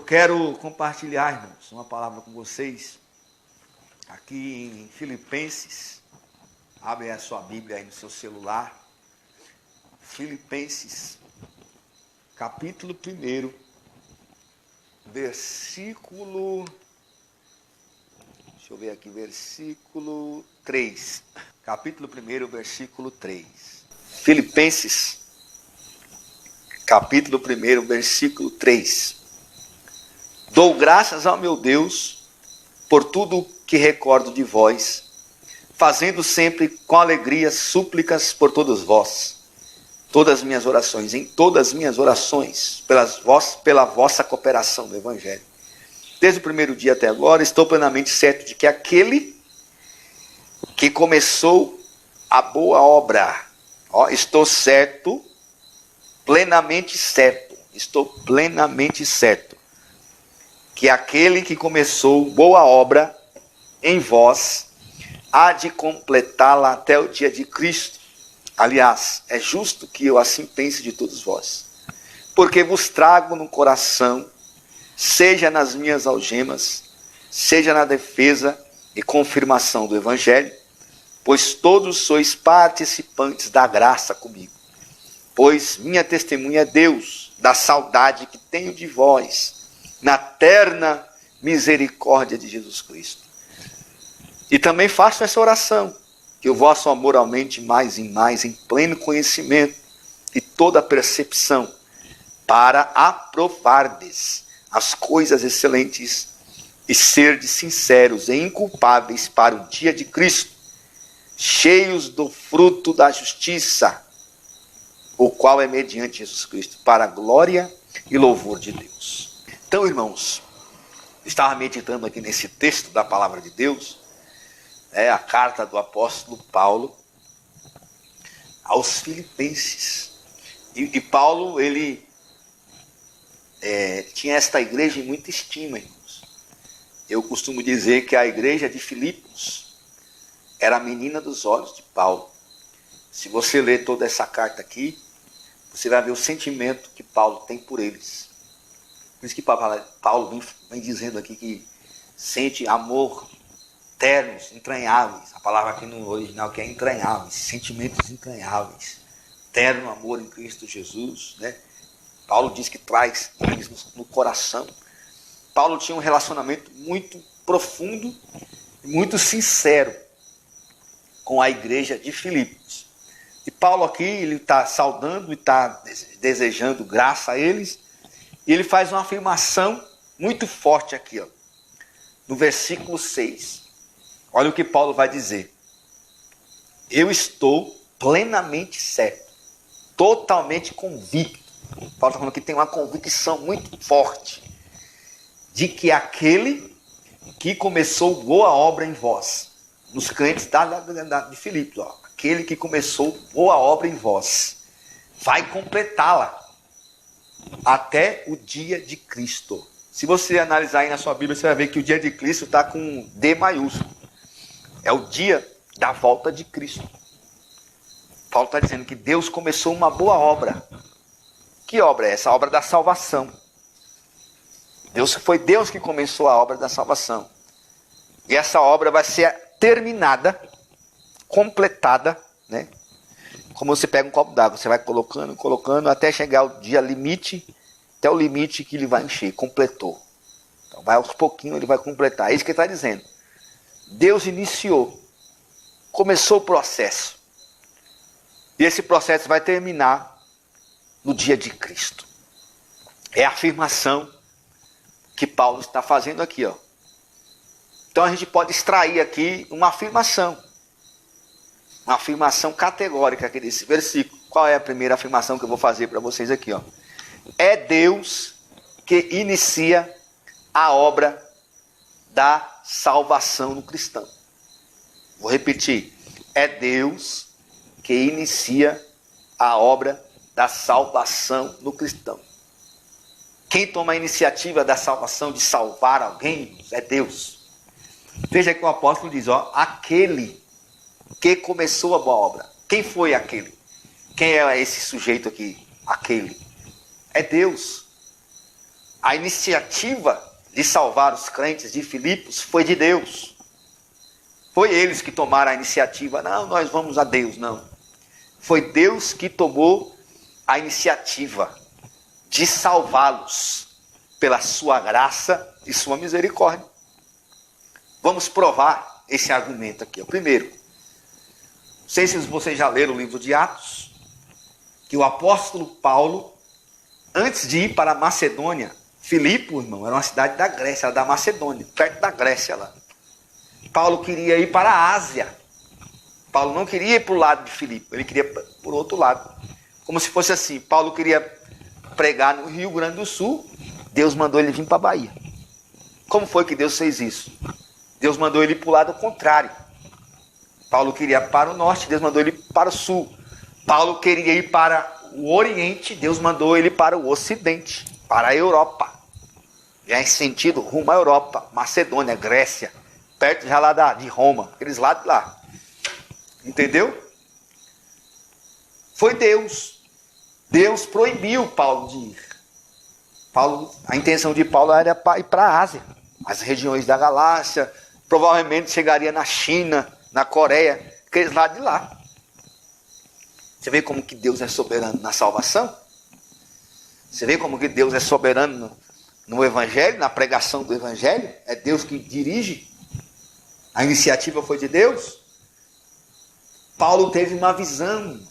quero compartilhar, irmãos, uma palavra com vocês, aqui em Filipenses. Abre a sua Bíblia aí no seu celular. Filipenses, capítulo 1, versículo... Deixa eu ver aqui, versículo 3. Capítulo 1, versículo 3. Filipenses, capítulo 1, versículo 3. Dou graças ao meu Deus por tudo que recordo de vós, fazendo sempre com alegria súplicas por todos vós, todas as minhas orações, em todas as minhas orações, pela vossa cooperação no Evangelho. Desde o primeiro dia até agora, estou plenamente certo de que aquele que começou a boa obra, estou plenamente certo, que aquele que começou boa obra em vós, há de completá-la até o dia de Cristo. Aliás, é justo que eu assim pense de todos vós, porque vos trago no coração, seja nas minhas algemas, seja na defesa e confirmação do Evangelho, pois todos sois participantes da graça comigo. Pois minha testemunha é Deus, da saudade que tenho de vós, na terna misericórdia de Jesus Cristo. E também faço essa oração, que o vosso amor aumente mais e mais em pleno conhecimento e toda percepção, para aprovardes as coisas excelentes e serdes sinceros e inculpáveis para o dia de Cristo, cheios do fruto da justiça, o qual é mediante Jesus Cristo, para a glória e louvor de Deus. Então, irmãos, estava meditando aqui nesse texto da palavra de Deus, a carta do apóstolo Paulo aos Filipenses. E Paulo, ele tinha esta igreja em muita estima, irmãos. Eu costumo dizer que a igreja de Filipos era a menina dos olhos de Paulo. Se você ler toda essa carta aqui, você vai ver o sentimento que Paulo tem por eles. Por isso que Paulo vem dizendo aqui que sente amor ternos, entranháveis. A palavra aqui no original que é entranháveis, sentimentos entranháveis. Terno amor em Cristo Jesus, né? Paulo diz que traz eles no coração. Paulo tinha um relacionamento muito profundo e muito sincero com a igreja de Filipos. E Paulo aqui, ele está saudando e está desejando graça a eles. E ele faz uma afirmação muito forte aqui, no versículo 6. Olha o que Paulo vai dizer. Eu estou plenamente certo, totalmente convicto. Paulo está falando que tem uma convicção muito forte de que aquele que começou boa obra em vós, nos crentes de Filipos, aquele que começou boa obra em vós, vai completá-la até o dia de Cristo. Se você analisar aí na sua Bíblia, você vai ver que o dia de Cristo está com D maiúsculo. É o dia da volta de Cristo. Paulo está dizendo que Deus começou uma boa obra. Que obra é essa? A obra da salvação. Foi Deus que começou a obra da salvação. E essa obra vai ser terminada, completada, né? Como você pega um copo d'água, você vai colocando, até chegar ao dia limite, até o limite que ele vai encher, completou. Então vai aos pouquinhos, ele vai completar. É isso que ele está dizendo. Deus iniciou, começou o processo. E esse processo vai terminar no dia de Cristo. É a afirmação que Paulo está fazendo aqui, Então a gente pode extrair aqui uma afirmação categórica aqui desse versículo. Qual é a primeira afirmação que eu vou fazer para vocês aqui, É Deus que inicia a obra da salvação no cristão. Vou repetir. É Deus que inicia a obra da salvação no cristão. Quem toma a iniciativa da salvação, de salvar alguém, é Deus. Veja que o apóstolo diz, aquele que começou a boa obra. Quem foi aquele? Quem é esse sujeito aqui? Aquele. É Deus. A iniciativa de salvar os crentes de Filipos foi de Deus. Foi eles que tomaram a iniciativa. Não, nós vamos a Deus, não. Foi Deus que tomou a iniciativa de salvá-los pela sua graça e sua misericórdia. Vamos provar esse argumento aqui. Primeiro, não sei se vocês já leram o livro de Atos, que o apóstolo Paulo, antes de ir para a Macedônia, Filipe, irmão, era uma cidade da Grécia, era da Macedônia, perto da Grécia lá. Paulo queria ir para a Ásia. Paulo não queria ir para o lado de Filipe, ele queria ir para o outro lado. Como se fosse assim, Paulo queria pregar no Rio Grande do Sul, Deus mandou ele vir para a Bahia. Como foi que Deus fez isso? Deus mandou ele para o lado contrário. Paulo queria ir para o norte, Deus mandou ele para o sul. Paulo queria ir para o oriente, Deus mandou ele para o ocidente, para a Europa. Já em sentido rumo à Europa, Macedônia, Grécia, perto já lá de Roma, aqueles lados lá. Entendeu? Foi Deus. Deus proibiu Paulo de ir. A intenção de Paulo era ir para a Ásia, as regiões da Galácia, provavelmente chegaria na China, na Coreia, aqueles lados de lá. Você vê como que Deus é soberano na salvação? Você vê como que Deus é soberano no Evangelho, na pregação do Evangelho? É Deus que dirige. A iniciativa foi de Deus. Paulo teve uma visão.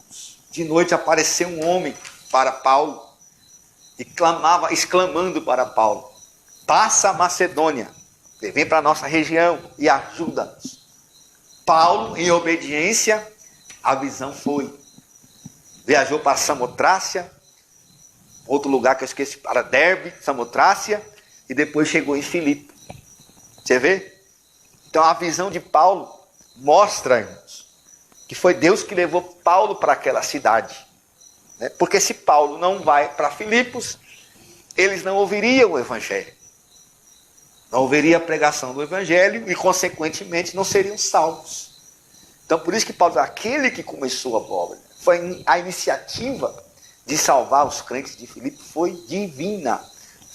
De noite apareceu um homem para Paulo e exclamando para Paulo: passa a Macedônia, vem para a nossa região e ajuda-nos. Paulo, em obediência, a visão foi. Viajou para Samotrácia, outro lugar que eu esqueci, para Derbe, Samotrácia, e depois chegou em Filipe. Você vê? Então a visão de Paulo mostra, irmãos, que foi Deus que levou Paulo para aquela cidade. Porque se Paulo não vai para Filipos, eles não ouviriam o Evangelho. Não ouviria a pregação do Evangelho e, consequentemente, não seriam salvos. Então, por isso que Paulo, aquele que começou a obra, foi a iniciativa de salvar os crentes de Filipe, foi divina,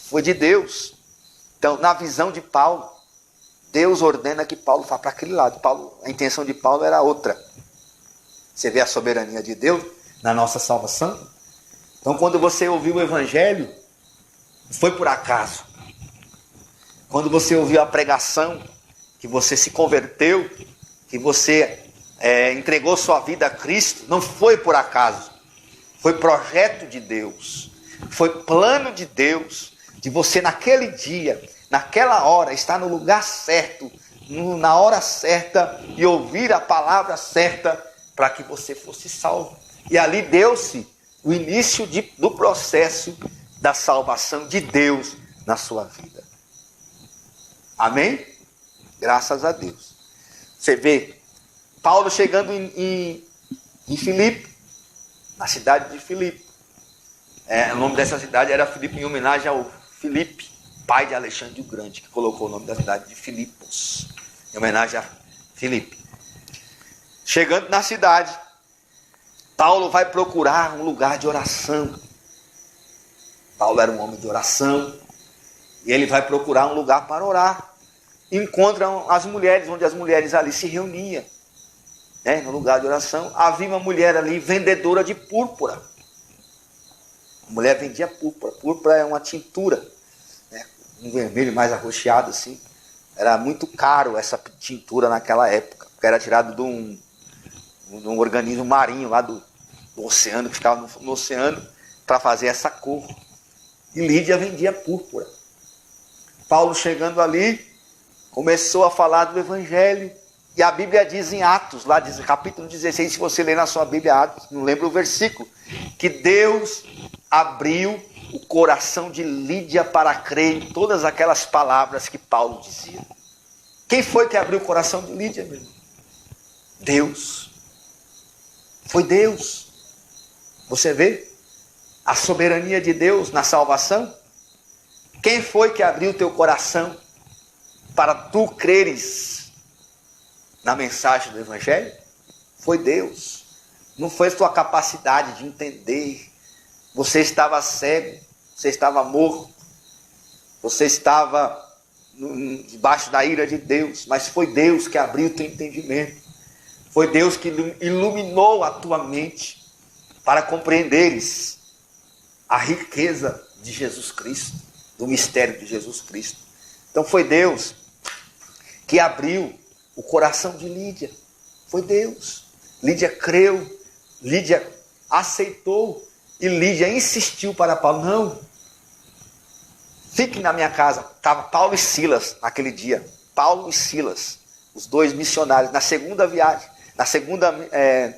foi de Deus. Então, na visão de Paulo, Deus ordena que Paulo vá para aquele lado. A intenção de Paulo era outra. Você vê a soberania de Deus na nossa salvação? Então, quando você ouviu o Evangelho, foi por acaso. Quando você ouviu a pregação, que você se converteu, que você entregou sua vida a Cristo, não foi por acaso. Foi projeto de Deus. Foi plano de Deus, de você naquele dia, naquela hora, estar no lugar certo, na hora certa, e ouvir a palavra certa, para que você fosse salvo. E ali deu-se o início do processo da salvação de Deus na sua vida. Amém? Graças a Deus. Você vê Paulo chegando em Filipe, na cidade de Filipe. O nome dessa cidade era Filipe, em homenagem ao Filipe, pai de Alexandre o Grande, que colocou o nome da cidade de Filipos, em homenagem a Filipe. Chegando na cidade, Paulo vai procurar um lugar de oração. Paulo era um homem de oração, e ele vai procurar um lugar para orar. Encontram as mulheres, onde as mulheres ali se reuniam, no lugar de oração. Havia uma mulher ali, vendedora de púrpura. A mulher vendia púrpura. Púrpura é uma tintura, um vermelho mais arroxeado assim. Era muito caro essa tintura naquela época, porque era tirado de um organismo marinho lá do oceano, que ficava no oceano, para fazer essa cor. E Lídia vendia púrpura. Paulo, chegando ali, começou a falar do Evangelho. E a Bíblia diz em Atos, lá diz, capítulo 16, se você ler na sua Bíblia, Atos, não lembro o versículo, que Deus abriu o coração de Lídia para crer em todas aquelas palavras que Paulo dizia. Quem foi que abriu o coração de Lídia, meu irmão? Deus. Foi Deus. Você vê a soberania de Deus na salvação? Quem foi que abriu o teu coração para tu creres na mensagem do Evangelho? Foi Deus. Não foi a tua capacidade de entender. Você estava cego, você estava morto. Você estava debaixo da ira de Deus, mas foi Deus que abriu o teu entendimento. Foi Deus que iluminou a tua mente para compreenderes a riqueza de Jesus Cristo, do mistério de Jesus Cristo. Então foi Deus que abriu o coração de Lídia. Foi Deus. Lídia creu, Lídia aceitou e Lídia insistiu para Paulo: não, fique na minha casa. Estava Paulo e Silas naquele dia. Paulo e Silas, os dois missionários, na segunda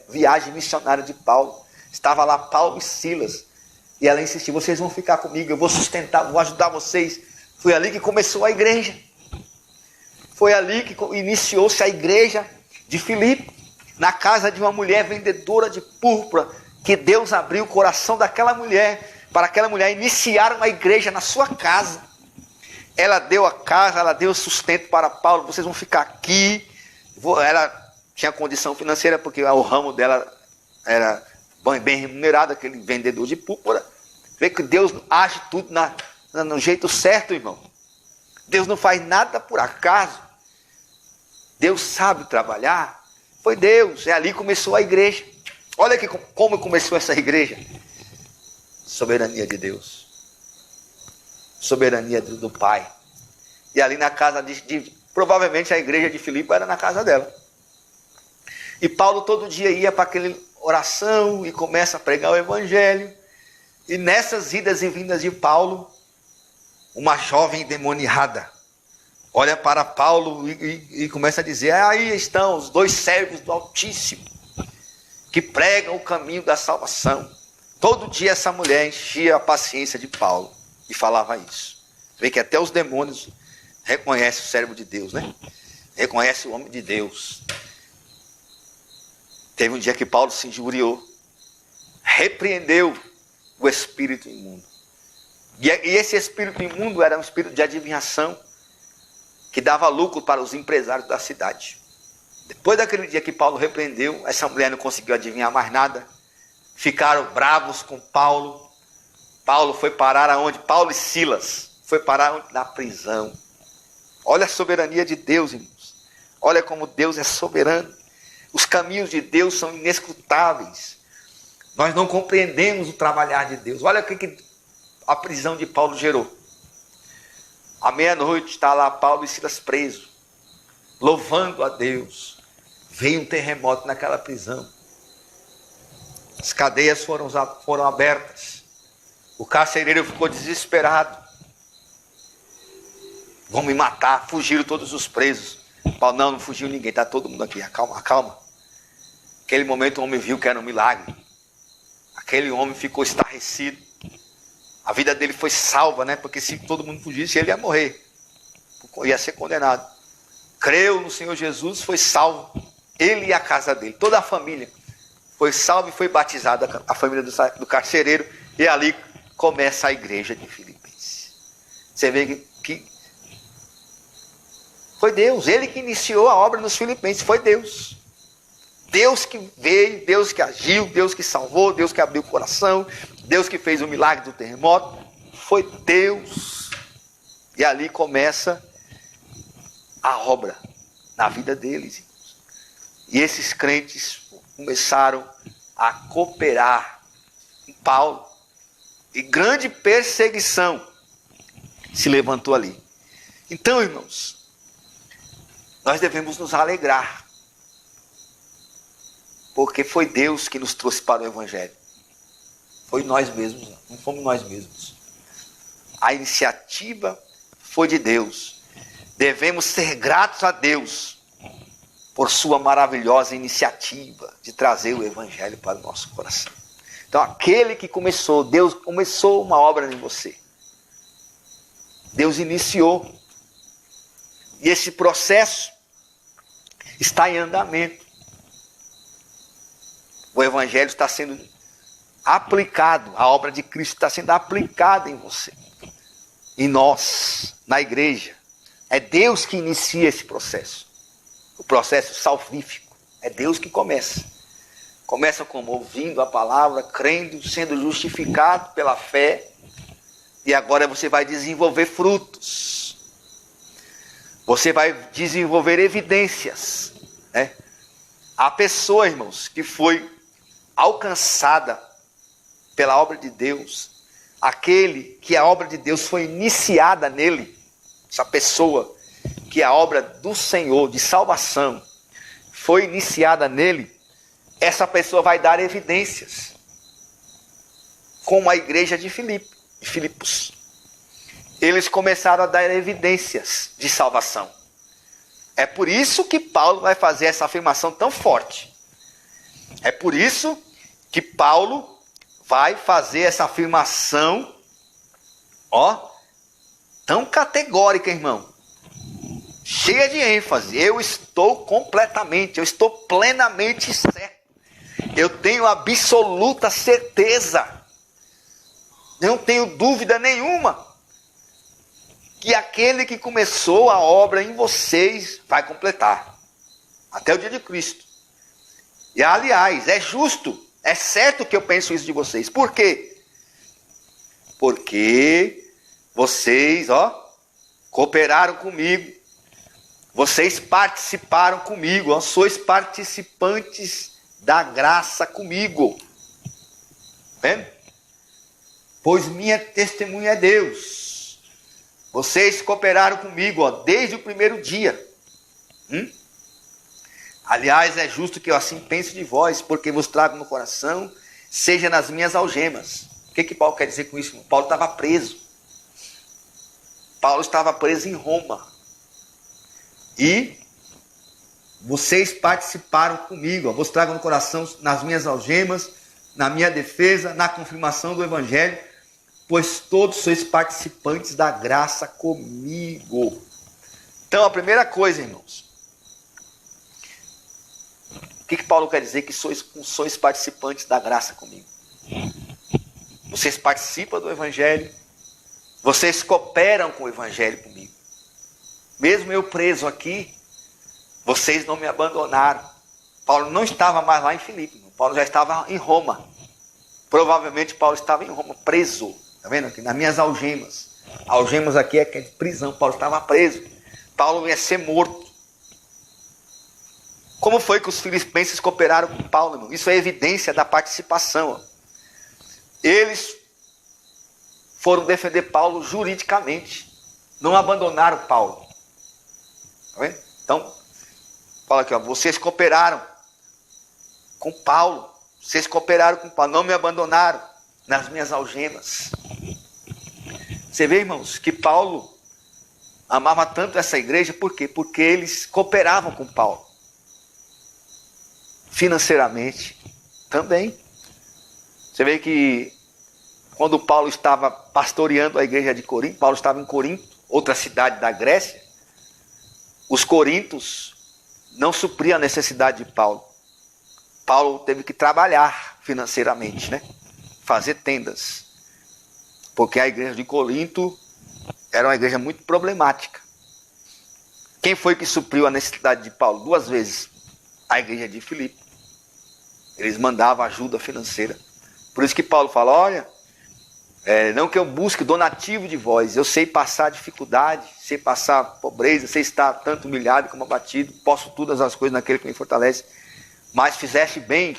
viagem missionária de Paulo. Estava lá Paulo e Silas. E ela insistiu: vocês vão ficar comigo, eu vou sustentar, vou ajudar vocês. Foi ali que começou a igreja. Foi ali que iniciou-se a igreja de Filipe, na casa de uma mulher vendedora de púrpura, que Deus abriu o coração daquela mulher, para aquela mulher iniciar uma igreja na sua casa. Ela deu a casa, ela deu sustento para Paulo: vocês vão ficar aqui. Ela tinha condição financeira, porque o ramo dela era bem remunerado, aquele vendedor de púrpura. Vê que Deus age tudo no jeito certo, irmão. Deus não faz nada por acaso. Deus sabe trabalhar. Foi Deus. É ali que começou a igreja. Olha aqui como começou essa igreja. Soberania de Deus. Soberania do Pai. E ali na casa provavelmente a igreja de Filipe era na casa dela. E Paulo todo dia ia para aquela oração e começa a pregar o evangelho. E nessas idas e vindas de Paulo, uma jovem endemoniada olha para Paulo e começa a dizer: aí estão os dois servos do Altíssimo, que pregam o caminho da salvação. Todo dia essa mulher enchia a paciência de Paulo e falava isso. Vê que até os demônios reconhecem o servo de Deus, né? Reconhece o homem de Deus. Teve um dia que Paulo se injuriou, repreendeu o espírito imundo. E esse espírito imundo era um espírito de adivinhação, que dava lucro para os empresários da cidade. Depois daquele dia que Paulo repreendeu, essa mulher não conseguiu adivinhar mais nada. Ficaram bravos com Paulo. Paulo foi parar aonde? Paulo e Silas foi parar onde? Na prisão. Olha a soberania de Deus, irmãos. Olha como Deus é soberano. Os caminhos de Deus são inescrutáveis. Nós não compreendemos o trabalhar de Deus. Olha o que a prisão de Paulo gerou. À meia-noite está lá Paulo e Silas presos, louvando a Deus. Veio um terremoto naquela prisão. As cadeias foram abertas. O carcereiro ficou desesperado. Vão me matar. Fugiram todos os presos. Paulo: não fugiu ninguém, está todo mundo aqui. Acalma. Naquele momento o homem viu que era um milagre. Aquele homem ficou estarrecido. A vida dele foi salva, né? Porque se todo mundo fugisse, ele ia morrer. Ia ser condenado. Creu no Senhor Jesus, foi salvo. Ele e a casa dele, toda a família, foi salvo e foi batizada, a família do carcereiro. E ali começa a igreja de Filipenses. Você vê que foi Deus, Ele que iniciou a obra nos Filipenses, foi Deus. Deus que veio, Deus que agiu, Deus que salvou, Deus que abriu o coração, Deus que fez o milagre do terremoto, foi Deus. E ali começa a obra na vida deles. E esses crentes começaram a cooperar com Paulo. E grande perseguição se levantou ali. Então, irmãos, nós devemos nos alegrar. Porque foi Deus que nos trouxe para o Evangelho. Foi nós mesmos, não fomos nós mesmos. A iniciativa foi de Deus. Devemos ser gratos a Deus por sua maravilhosa iniciativa de trazer o Evangelho para o nosso coração. Então aquele que começou, Deus começou uma obra em você. Deus iniciou. E esse processo está em andamento. O Evangelho está sendo aplicado, a obra de Cristo está sendo aplicada em você, em nós, na igreja. É Deus que inicia esse processo, o processo salvífico. É Deus que começa. Começa como? Ouvindo a palavra, crendo, sendo justificado pela fé, E agora você vai desenvolver frutos. Você vai desenvolver evidências, né? A pessoa, irmãos, que foi alcançada pela obra de Deus, aquele que a obra de Deus foi iniciada nele, essa pessoa que a obra do Senhor de salvação foi iniciada nele, essa pessoa vai dar evidências, como a igreja de Filipos. Eles começaram a dar evidências de salvação. É por isso que Paulo vai fazer essa afirmação tão forte. É por isso que Paulo vai fazer essa afirmação, tão categórica, irmão. Cheia de ênfase. Eu estou plenamente certo. Eu tenho absoluta certeza. Não tenho dúvida nenhuma que aquele que começou a obra em vocês vai completar. Até o dia de Cristo. E aliás, é justo, é certo que eu penso isso de vocês. Por quê? Porque vocês, cooperaram comigo. Vocês participaram comigo, sois participantes da graça comigo. Vendo? Pois minha testemunha é Deus. Vocês cooperaram comigo, desde o primeiro dia. Aliás, é justo que eu assim pense de vós, porque vos trago no coração, seja nas minhas algemas. O que Paulo quer dizer com isso? Paulo estava preso. Paulo estava preso em Roma. E vocês participaram comigo, vos trago no coração, nas minhas algemas, na minha defesa, na confirmação do Evangelho, pois todos sois participantes da graça comigo. Então, a primeira coisa, irmãos, o que Paulo quer dizer que sois participantes da graça comigo? Vocês participam do Evangelho, vocês cooperam com o Evangelho comigo. Mesmo eu preso aqui, vocês não me abandonaram. Paulo não estava mais lá em Filipe, Paulo já estava em Roma. Provavelmente Paulo estava em Roma, preso. Está vendo aqui? Nas minhas algemas. Algemas aqui é de prisão. Paulo estava preso. Paulo ia ser morto. Como foi que os filipenses cooperaram com Paulo, irmão? Isso é evidência da participação. Eles foram defender Paulo juridicamente. Não abandonaram Paulo. Está vendo? Então, fala aqui, vocês cooperaram com Paulo. Vocês cooperaram com Paulo. Não me abandonaram nas minhas algemas. Você vê, irmãos, que Paulo amava tanto essa igreja, por quê? Porque eles cooperavam com Paulo. Financeiramente também. Você vê que quando Paulo estava pastoreando a igreja de Corinto, Paulo estava em Corinto, outra cidade da Grécia, os corintos não supriam a necessidade de Paulo. Paulo teve que trabalhar financeiramente, né? Fazer tendas. Porque a igreja de Corinto era uma igreja muito problemática. Quem foi que supriu a necessidade de Paulo? 2 vezes. A igreja de Filipe. Eles mandavam ajuda financeira. Por isso que Paulo fala, olha, não que eu busque donativo de vós, eu sei passar dificuldade, sei passar pobreza, sei estar tanto humilhado como abatido, posso todas as coisas naquele que me fortalece, mas fizeste bem,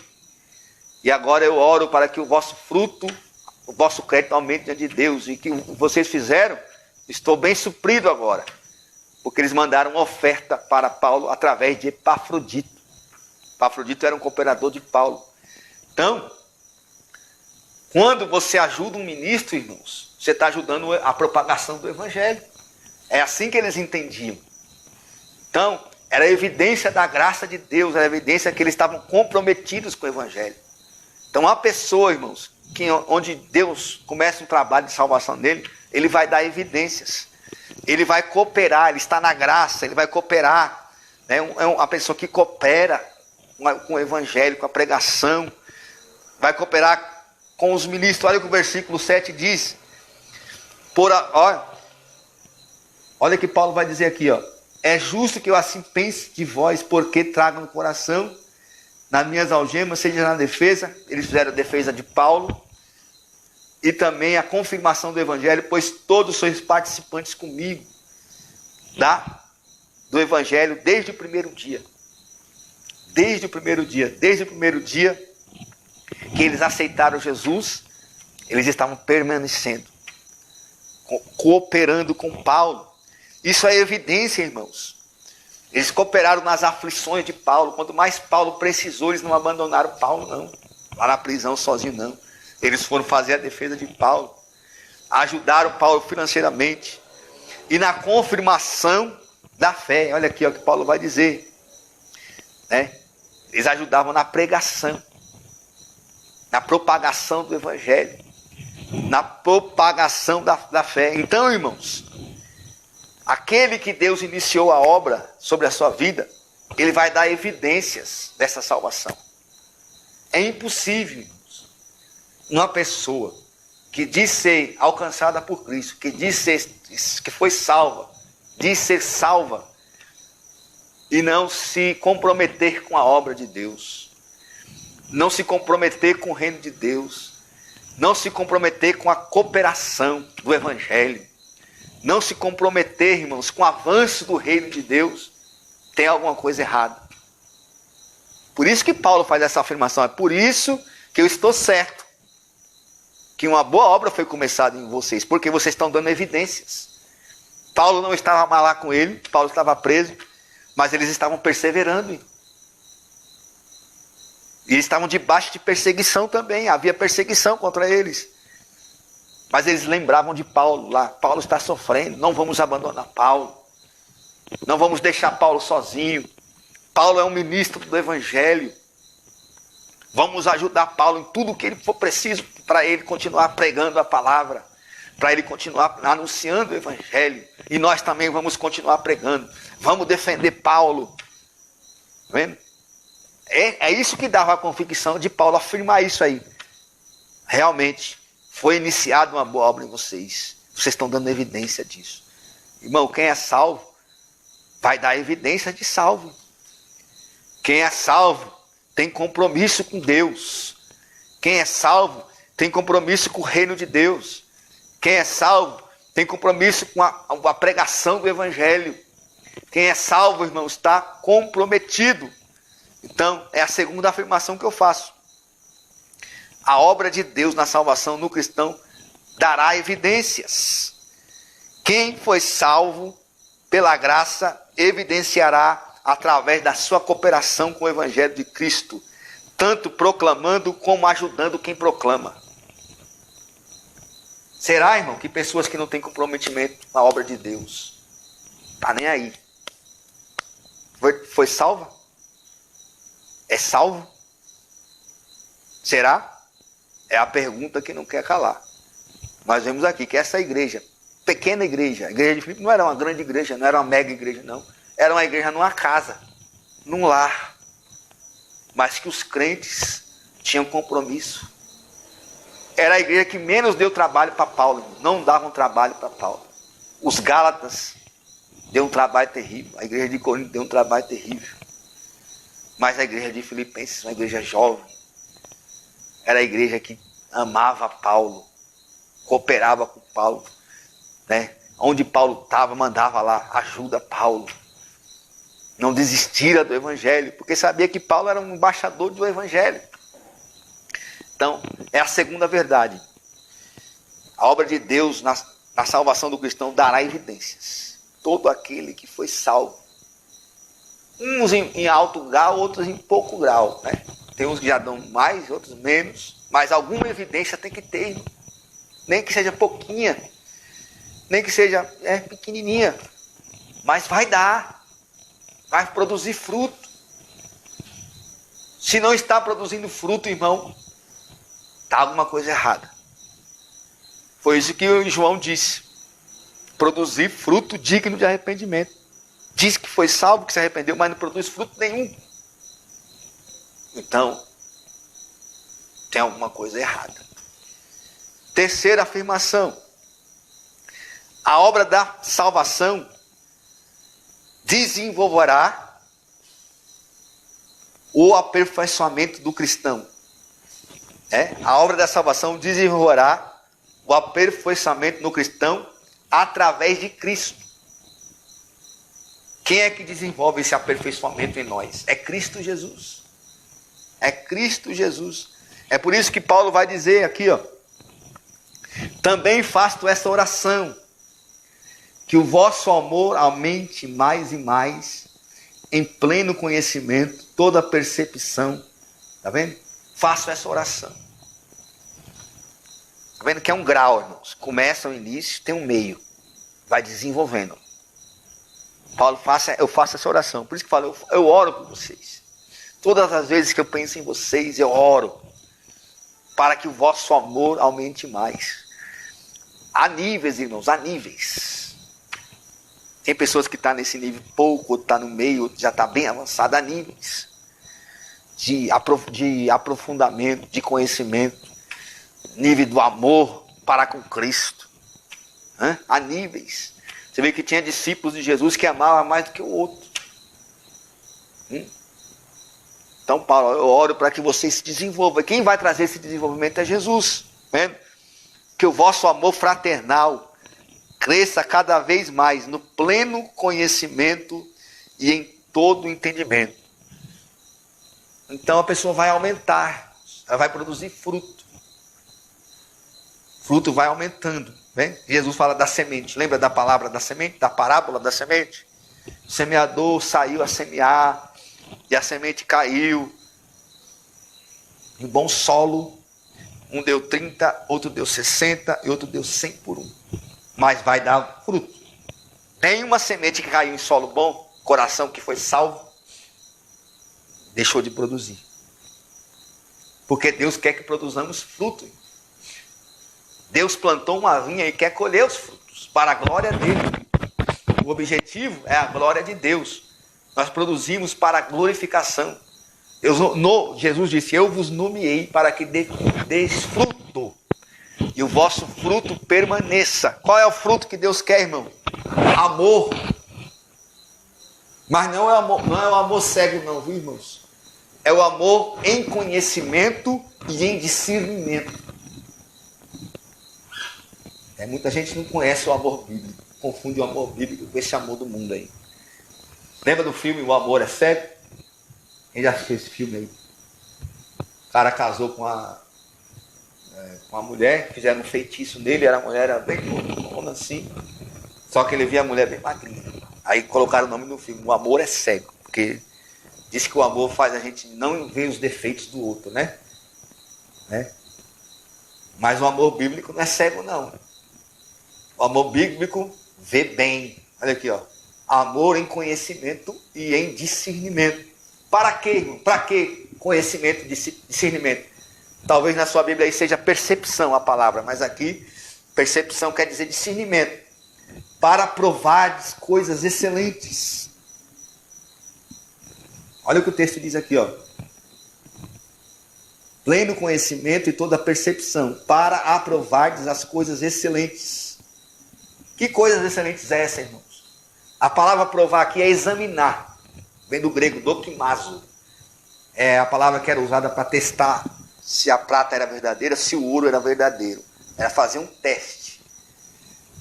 e agora eu oro para que o vosso fruto, o vosso crédito aumente diante de Deus, e que vocês fizeram, estou bem suprido agora, porque eles mandaram uma oferta para Paulo através de Epafrodito. Epafrodito era um cooperador de Paulo. Então, quando você ajuda um ministro, irmãos, você está ajudando a propagação do Evangelho. É assim que eles entendiam. Então, era evidência da graça de Deus, era evidência que eles estavam comprometidos com o Evangelho. Então, a pessoa, irmãos, onde Deus começa um trabalho de salvação nele, ele vai dar evidências. Ele vai cooperar, ele está na graça, ele vai cooperar. É uma pessoa que coopera com o Evangelho, com a pregação, vai cooperar com os ministros. Olha o que o versículo 7 diz. Olha o que Paulo vai dizer aqui, é justo que eu assim pense de vós, porque trago no coração, nas minhas algemas, seja na defesa. Eles fizeram a defesa de Paulo, e também a confirmação do Evangelho, pois todos sois participantes comigo do Evangelho desde o primeiro dia. Desde o primeiro dia que eles aceitaram Jesus, eles estavam permanecendo, cooperando com Paulo. Isso é evidência, irmãos. Eles cooperaram nas aflições de Paulo. Quanto mais Paulo precisou, eles não abandonaram Paulo, não. Lá na prisão sozinho, não. Eles foram fazer a defesa de Paulo. Ajudaram Paulo financeiramente. E na confirmação da fé. Olha aqui o que Paulo vai dizer. Né? Eles ajudavam na pregação. Na propagação do Evangelho. Na propagação da fé. Então, irmãos, aquele que Deus iniciou a obra sobre a sua vida, ele vai dar evidências dessa salvação. É impossível, irmãos, uma pessoa que diz ser alcançada por Cristo, que diz ser, que foi salva, diz ser salva, e não se comprometer com a obra de Deus, não se comprometer com o reino de Deus, não se comprometer com a cooperação do Evangelho, não se comprometer, irmãos, com o avanço do reino de Deus, tem alguma coisa errada. Por isso que Paulo faz essa afirmação. É por isso que eu estou certo que uma boa obra foi começada em vocês, porque vocês estão dando evidências. Paulo não estava lá com ele, Paulo estava preso, mas eles estavam perseverando. E eles estavam debaixo de perseguição também, havia perseguição contra eles. Mas eles lembravam de Paulo lá. Paulo está sofrendo, não vamos abandonar Paulo. Não vamos deixar Paulo sozinho. Paulo é um ministro do Evangelho. Vamos ajudar Paulo em tudo o que ele for preciso para ele continuar pregando a palavra. Para ele continuar anunciando o Evangelho. E nós também vamos continuar pregando. Vamos defender Paulo. Tá vendo? É isso que dava a convicção de Paulo afirmar isso aí. Realmente, foi iniciada uma boa obra em vocês. Vocês estão dando evidência disso. Irmão, quem é salvo, vai dar evidência de salvo. Quem é salvo, tem compromisso com Deus. Quem é salvo, tem compromisso com o reino de Deus. Quem é salvo, tem compromisso com a pregação do Evangelho. Quem é salvo, irmão, está comprometido. Então, é a segunda afirmação que eu faço. A obra de Deus na salvação no cristão dará evidências. Quem foi salvo pela graça evidenciará através da sua cooperação com o Evangelho de Cristo, tanto proclamando como ajudando quem proclama. Será, irmão, que pessoas que não têm comprometimento na obra de Deus, tá nem aí? Foi salva? É salvo? Será? É a pergunta que não quer calar. Nós vemos aqui que essa igreja, pequena igreja, a igreja de Filipe não era uma grande igreja, não era uma mega igreja, não. Era uma igreja numa casa, num lar. Mas que os crentes tinham compromisso. Era a igreja que menos deu trabalho para Paulo. Não davam trabalho para Paulo. Os Gálatas deu um trabalho terrível. A igreja de Corinto deu um trabalho terrível. Mas a igreja de Filipenses, uma igreja jovem, era a igreja que amava Paulo, cooperava com Paulo, né? Onde Paulo estava, mandava lá, ajuda Paulo. Não desistira do Evangelho, porque sabia que Paulo era um embaixador do Evangelho. Então, é a segunda verdade. A obra de Deus na salvação do cristão dará evidências. Todo aquele que foi salvo. Uns em alto grau, outros em pouco grau, né? Tem uns que já dão mais, outros menos. Mas alguma evidência tem que ter. Nem que seja pouquinha. Nem que seja pequenininha. Mas vai dar. Vai produzir fruto. Se não está produzindo fruto, irmão, está alguma coisa errada. Foi isso que o João disse. Produzir fruto digno de arrependimento. Diz que foi salvo, que se arrependeu, mas não produz fruto nenhum. Então, tem alguma coisa errada. Terceira afirmação. A obra da salvação desenvolverá o aperfeiçoamento do cristão. A obra da salvação desenvolverá o aperfeiçoamento no cristão através de Cristo. Quem é que desenvolve esse aperfeiçoamento em nós? É Cristo Jesus. É Cristo Jesus. É por isso que Paulo vai dizer aqui, ó. Também faço essa oração, que o vosso amor aumente mais e mais, em pleno conhecimento, toda percepção. Está vendo? Faço essa oração. Está vendo que é um grau, irmãos. Começa o início, tem um meio. Vai desenvolvendo. Paulo, eu faço essa oração. Por isso que eu falo, eu oro por vocês. Todas as vezes que eu penso em vocês, eu oro. Para que o vosso amor aumente mais. Há níveis, irmãos, há níveis. Tem pessoas que estão nesse nível pouco, outro está no meio, outro já está bem avançado. Há níveis de aprofundamento, de conhecimento. Nível do amor para com Cristo. Há níveis. Você vê que tinha discípulos de Jesus que amavam mais do que o outro. Então, Paulo, eu oro para que vocês se desenvolvam. Quem vai trazer esse desenvolvimento é Jesus. Vendo? Que o vosso amor fraternal cresça cada vez mais no pleno conhecimento e em todo o entendimento. Então a pessoa vai aumentar. Ela vai produzir fruto. Fruto vai aumentando. Vem? Jesus fala da semente. Lembra da palavra da semente? Da parábola da semente? O semeador saiu a semear. E a semente caiu em bom solo. Um deu 30, outro deu 60 e outro deu 100 por um. Mas vai dar fruto. Nenhuma semente que caiu em solo bom, coração que foi salvo, deixou de produzir. Porque Deus quer que produzamos fruto. Deus plantou uma vinha e quer colher os frutos para a glória dele. O objetivo é a glória de Deus. Nós produzimos para a glorificação. Jesus disse, eu vos nomeei para que deis fruto. E o vosso fruto permaneça. Qual é o fruto que Deus quer, irmão? Amor. Mas não é o amor cego não, viu, irmãos? É o amor em conhecimento e em discernimento. Muita gente não conhece o amor bíblico. Confunde o amor bíblico com esse amor do mundo aí. Lembra do filme O Amor é Cego? Quem já assistiu esse filme aí? O cara casou com uma mulher, fizeram um feitiço nele, a mulher era bem bonita assim. Só que ele via a mulher bem magrinha. Aí colocaram o nome no filme, O Amor é Cego. Porque diz que o amor faz a gente não ver os defeitos do outro, né? Mas o amor bíblico não é cego, não. O amor bíblico vê bem. Olha aqui, ó. Amor em conhecimento e em discernimento. Para quê, irmão? Para que conhecimento e discernimento? Talvez na sua Bíblia aí seja percepção a palavra, mas aqui percepção quer dizer discernimento. Para provar coisas excelentes. Olha o que o texto diz aqui, ó. Pleno conhecimento e toda percepção, para aprovardes as coisas excelentes. Que coisas excelentes é essa, irmãos? A palavra provar aqui é examinar. Vem do grego dokimazo. É a palavra que era usada para testar se a prata era verdadeira, se o ouro era verdadeiro. Era fazer um teste.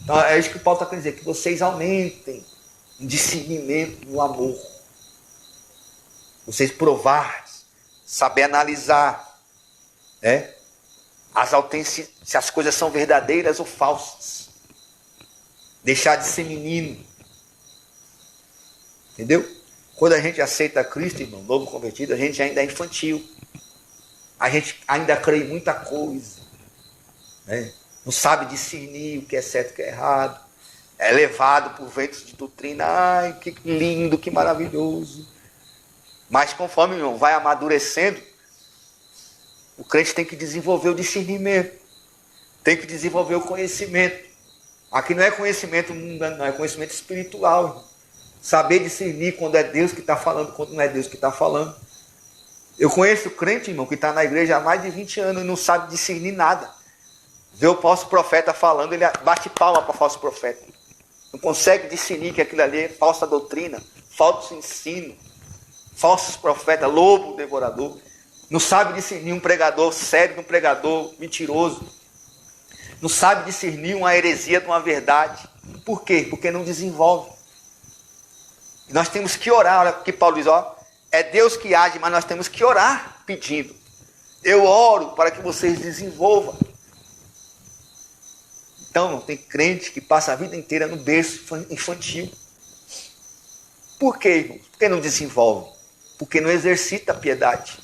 Então é isso que o Paulo está querendo dizer, que vocês aumentem o discernimento no amor. Vocês provar, saber analisar, se as coisas são verdadeiras ou falsas. Deixar de ser menino. Entendeu? Quando a gente aceita Cristo, irmão, novo convertido, a gente ainda é infantil. A gente ainda crê em muita coisa. Não sabe discernir o que é certo e o que é errado. É levado por ventos de doutrina. Ai, que lindo, que maravilhoso. Mas conforme, irmão, vai amadurecendo, o crente tem que desenvolver o discernimento. Tem que desenvolver o conhecimento. Aqui não é conhecimento mundano, não. É conhecimento espiritual, irmão. Saber discernir quando é Deus que está falando, quando não é Deus que está falando. Eu conheço crente, irmão, que está na igreja há mais de 20 anos e não sabe discernir nada. Vê o falso profeta falando, ele bate palma para o falso profeta. Não consegue discernir que aquilo ali é falsa doutrina, falso ensino, falsos profetas, lobo devorador. Não sabe discernir um pregador sério de um pregador mentiroso. não sabe discernir uma heresia de uma verdade. Por quê? Porque não desenvolve. E nós temos que orar, olha o que Paulo diz, ó, é Deus que age, mas nós temos que orar pedindo. Eu oro para que vocês desenvolvam. Então, não tem crente que passa a vida inteira no berço infantil. Por quê, irmãos? Porque não desenvolve. Porque não exercita a piedade.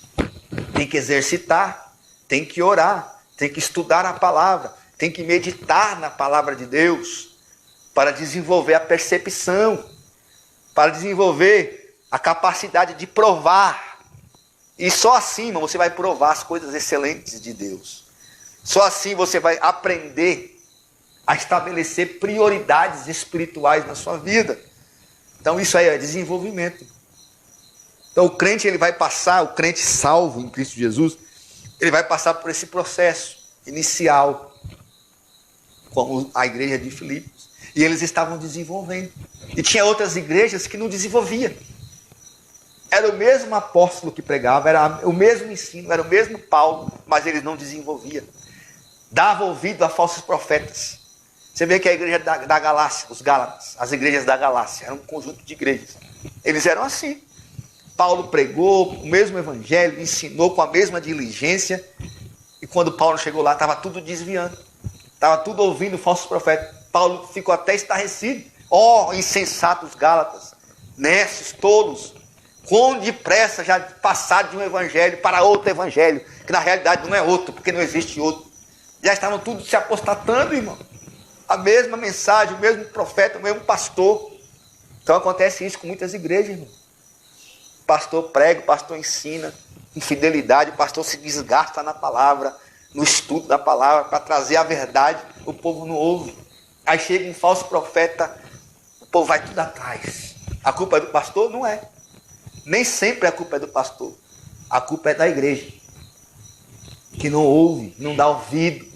Tem que exercitar, tem que orar, tem que estudar a palavra, tem que meditar na palavra de Deus para desenvolver a percepção, para desenvolver a capacidade de provar. E só assim, irmão, você vai provar as coisas excelentes de Deus. Só assim você vai aprender a estabelecer prioridades espirituais na sua vida. Então isso aí é desenvolvimento. Então o crente, ele vai passar, o crente salvo em Cristo Jesus, ele vai passar por esse processo inicial, como a igreja de Filipos. E eles estavam desenvolvendo. E tinha outras igrejas que não desenvolviam. Era o mesmo apóstolo que pregava, era o mesmo ensino, era o mesmo Paulo, mas eles não desenvolviam. Dava ouvido a falsos profetas. Você vê que a igreja da Galácia, os Gálatas, as igrejas da Galácia, eram um conjunto de igrejas. Eles eram assim. Paulo pregou o mesmo evangelho, ensinou com a mesma diligência, e quando Paulo chegou lá, estava tudo desviando. Estava tudo ouvindo falsos profetas. Paulo ficou até estarrecido. Ó, insensatos Gálatas, necios, tolos, quão depressa já passaram de um evangelho para outro evangelho, que na realidade não é outro, porque não existe outro. Já estavam tudo se apostatando, irmão. A mesma mensagem, o mesmo profeta, o mesmo pastor. Então acontece isso com muitas igrejas, irmão. O pastor prega, o pastor ensina, infidelidade, o pastor se desgasta na palavra, no estudo da palavra, para trazer a verdade, o povo não ouve. Aí chega um falso profeta, o povo vai tudo atrás. A culpa é do pastor? Não é. Nem sempre a culpa é do pastor. A culpa é da igreja, que não ouve, não dá ouvido,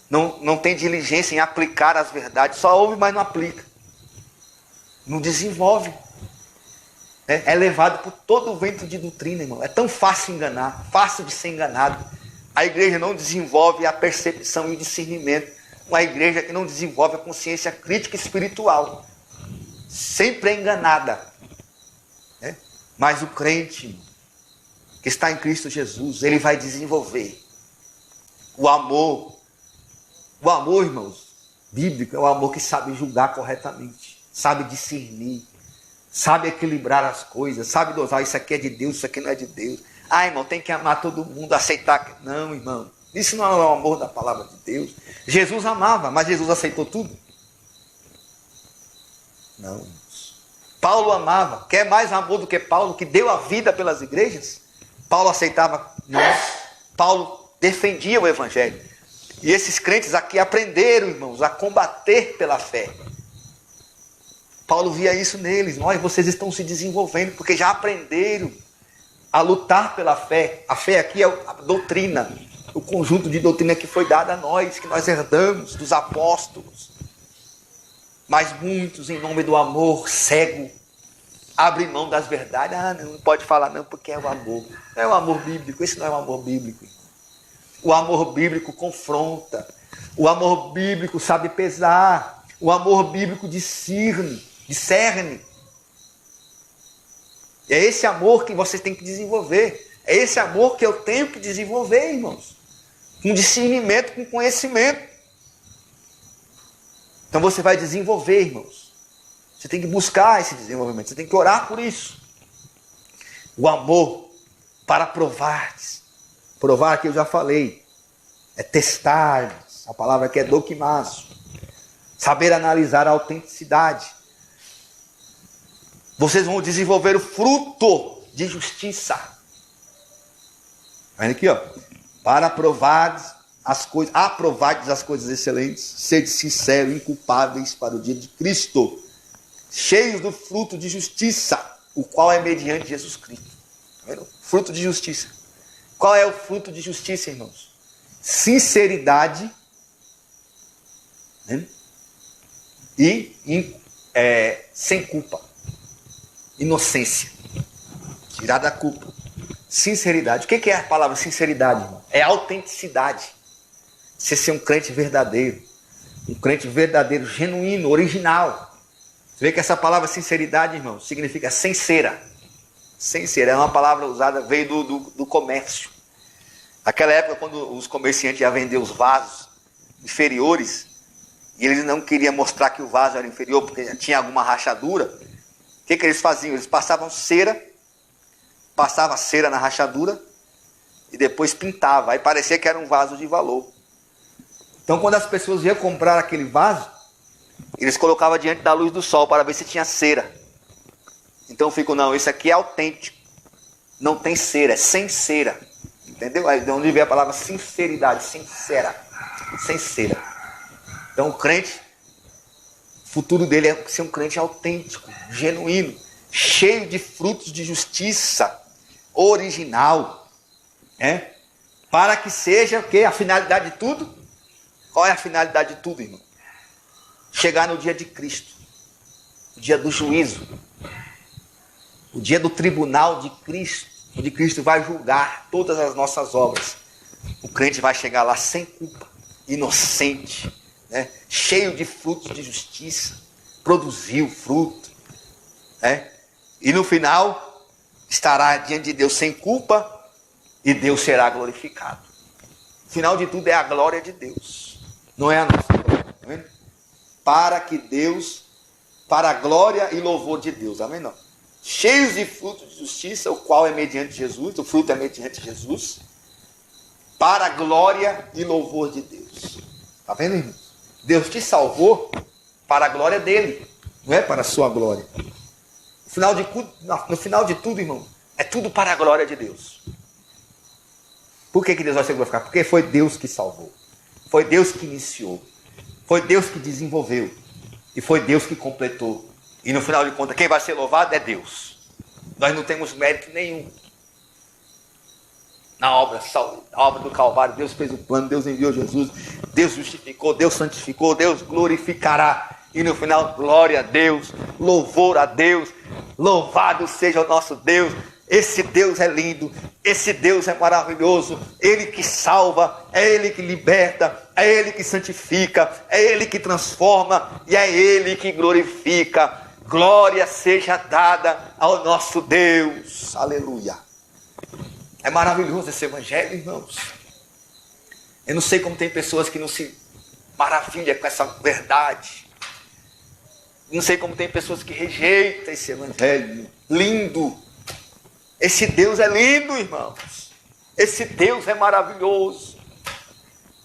não tem diligência em aplicar as verdades. Só ouve, mas não aplica. Não desenvolve. É levado por todo o vento de doutrina, irmão. É tão fácil enganar, fácil de ser enganado. A igreja não desenvolve a percepção e o discernimento. Uma igreja que não desenvolve a consciência crítica e espiritual. Sempre é enganada. Mas o crente que está em Cristo Jesus, ele vai desenvolver o amor. O amor, irmãos, bíblico, é o amor que sabe julgar corretamente, sabe discernir, sabe equilibrar as coisas, sabe dosar, isso aqui é de Deus, isso aqui não é de Deus. Ah, irmão, tem que amar todo mundo, aceitar. Não, irmão, isso não é o amor da palavra de Deus. Jesus amava, mas Jesus aceitou tudo? Não, irmãos. Paulo amava, quer mais amor do que Paulo, que deu a vida pelas igrejas? Paulo aceitava? Não. Paulo defendia o evangelho. E esses crentes aqui aprenderam, irmãos, a combater pela fé. Paulo via isso neles. Olha, vocês estão se desenvolvendo, porque já aprenderam a lutar pela fé. A fé aqui é a doutrina, o conjunto de doutrina que foi dado a nós, que nós herdamos dos apóstolos. Mas muitos, em nome do amor cego, abrem mão das verdades. Ah, não pode falar não, porque é o amor. Não é o amor bíblico, esse não é o amor bíblico. O amor bíblico confronta. O amor bíblico sabe pesar. O amor bíblico discerne. É esse amor que você tem que desenvolver. É esse amor que eu tenho que desenvolver, irmãos. Com discernimento, com conhecimento. Então você vai desenvolver, irmãos. Você tem que buscar esse desenvolvimento. Você tem que orar por isso. O amor para provar. Provar que eu já falei. É testar. A palavra aqui é doquimazo. Saber analisar a autenticidade. Vocês vão desenvolver o fruto de justiça. Olha aqui, ó. Para aprovar as coisas excelentes, sede sinceros, inculpáveis para o dia de Cristo, cheios do fruto de justiça, o qual é mediante Jesus Cristo. Tá vendo? Fruto de justiça. Qual é o fruto de justiça, irmãos? Sinceridade, né? E sem culpa. Inocência. Tirar da culpa. Sinceridade. O que é a palavra sinceridade, irmão? É autenticidade. Você ser um crente verdadeiro. Um crente verdadeiro, genuíno, original. Você vê que essa palavra sinceridade, irmão, significa sincera. Sincera é uma palavra usada, veio do comércio. Naquela época, quando os comerciantes iam vender os vasos inferiores, e eles não queriam mostrar que o vaso era inferior, porque tinha alguma rachadura, o que eles faziam? Eles passavam cera na rachadura, e depois pintava, aí parecia que era um vaso de valor. Então, quando as pessoas iam comprar aquele vaso, eles colocavam diante da luz do sol para ver se tinha cera. Então ficam, não, esse aqui é autêntico. Não tem cera, é sem cera. Entendeu? Aí de onde vem a palavra sinceridade, sincera. Sem cera. Então o crente, o futuro dele é ser um crente autêntico, genuíno, cheio de frutos de justiça, original. Para que seja o quê? A finalidade de tudo? Qual é a finalidade de tudo, irmão? Chegar no dia de Cristo. O dia do juízo. O dia do tribunal de Cristo, onde Cristo vai julgar todas as nossas obras. O crente vai chegar lá sem culpa, inocente, cheio de frutos de justiça, produziu fruto. E no final, estará diante de Deus sem culpa e Deus será glorificado. O final de tudo é a glória de Deus, não é a nossa glória. Tá vendo? Para a glória e louvor de Deus, amém? Não. Cheios de frutos de justiça, o qual é mediante Jesus, o fruto é mediante Jesus, para a glória e louvor de Deus. Está vendo, irmão? Deus te salvou para a glória dele, não é para a sua glória. No final de tudo, irmão, é tudo para a glória de Deus. Por que Deus vai ser glorificado? Porque foi Deus que salvou, foi Deus que iniciou, foi Deus que desenvolveu e foi Deus que completou. E no final de contas, quem vai ser louvado é Deus. Nós não temos mérito nenhum. Na obra do Calvário, Deus fez o plano, Deus enviou Jesus, Deus justificou, Deus santificou, Deus glorificará. E no final, glória a Deus, louvor a Deus, louvado seja o nosso Deus. Esse Deus é lindo, esse Deus é maravilhoso, Ele que salva, é Ele que liberta, é Ele que santifica, é Ele que transforma e é Ele que glorifica. Glória seja dada ao nosso Deus, aleluia. É maravilhoso esse evangelho, irmãos. Eu não sei como tem pessoas que não se maravilham com essa verdade. Não sei como tem pessoas que rejeitam esse evangelho lindo. Esse Deus é lindo, irmãos. Esse Deus é maravilhoso.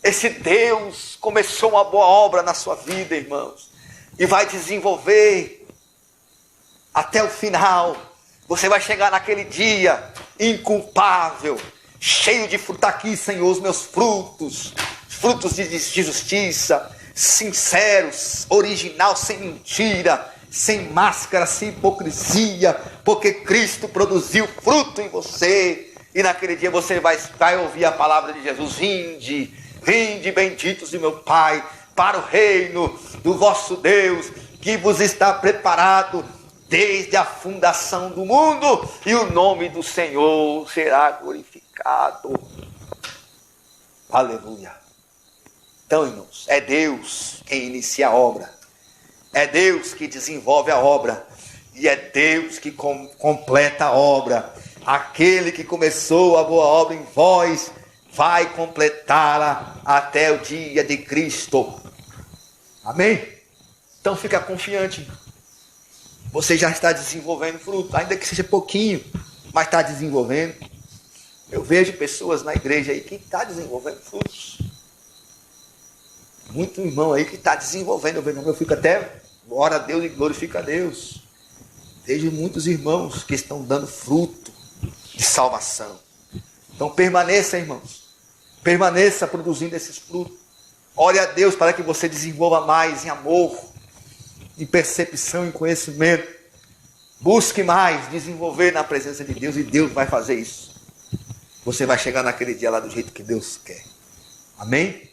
Esse Deus começou uma boa obra na sua vida, irmãos, e vai desenvolver até o final. Você vai chegar naquele dia inculpável, cheio de fruto. Aqui, Senhor, os meus frutos, frutos de justiça, sinceros, original, sem mentira, sem máscara, sem hipocrisia, porque Cristo produziu fruto em você. E naquele dia você vai ouvir a palavra de Jesus: vinde, vinde benditos de meu Pai, para o reino do vosso Deus, que vos está preparado desde a fundação do mundo, e o nome do Senhor será glorificado. Aleluia. Então, irmãos, é Deus quem inicia a obra, é Deus que desenvolve a obra, e é Deus que completa a obra. Aquele que começou a boa obra em vós vai completá-la até o dia de Cristo. Amém? Então fica confiante. Você já está desenvolvendo fruto, ainda que seja pouquinho, mas está desenvolvendo. Eu vejo pessoas na igreja aí que estão desenvolvendo frutos. Muito irmão aí que está desenvolvendo. Eu fico até, ora a Deus e glorifica a Deus. Vejo muitos irmãos que estão dando fruto de salvação. Então permaneça, irmãos. Permaneça produzindo esses frutos. Ore a Deus para que você desenvolva mais em amor, em percepção, em conhecimento. Busque mais desenvolver na presença de Deus, e Deus vai fazer isso. Você vai chegar naquele dia lá do jeito que Deus quer. Amém?